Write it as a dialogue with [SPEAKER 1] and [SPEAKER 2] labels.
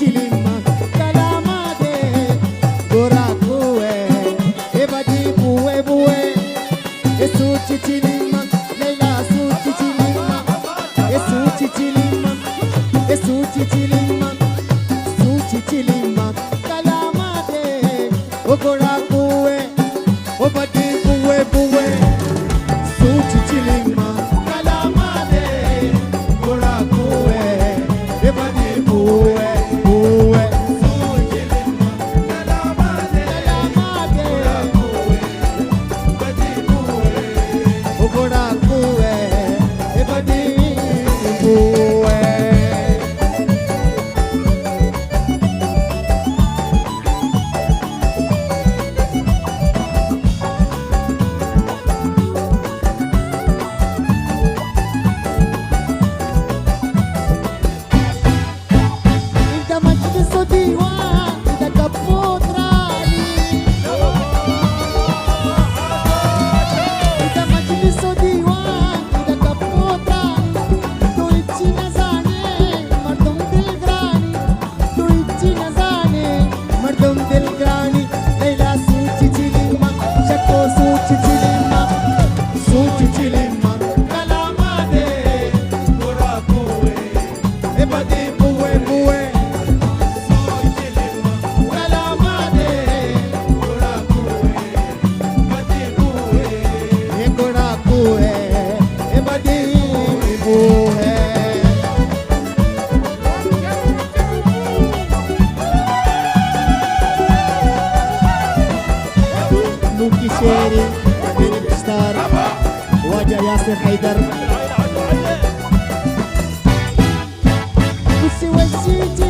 [SPEAKER 1] chilima kalamade gora kuwe ebadi buwe buwe esuchi chilima leila suchi chilima esuchi chilima esuchi chilima suchi chilima kalamade gora kuwe ebadi buwe buwe suchi chilima kalamade gora kuwe ebadi buwe buwe gora kuwe ebadi buwe. Ida majlis diwan ida kaputrani ida majlis diwan ida kaputrani tu ichi na zane mardum dil grani tu ichi na zane mardum dil grani leila suchi chilima shakko suchi chilima suchi chilima kalamade gora kuwe ebadi buwe buwe gora kuwe ebadi buwe. Luki Sheri Film Star wajah Yasir Haidar usi wasiji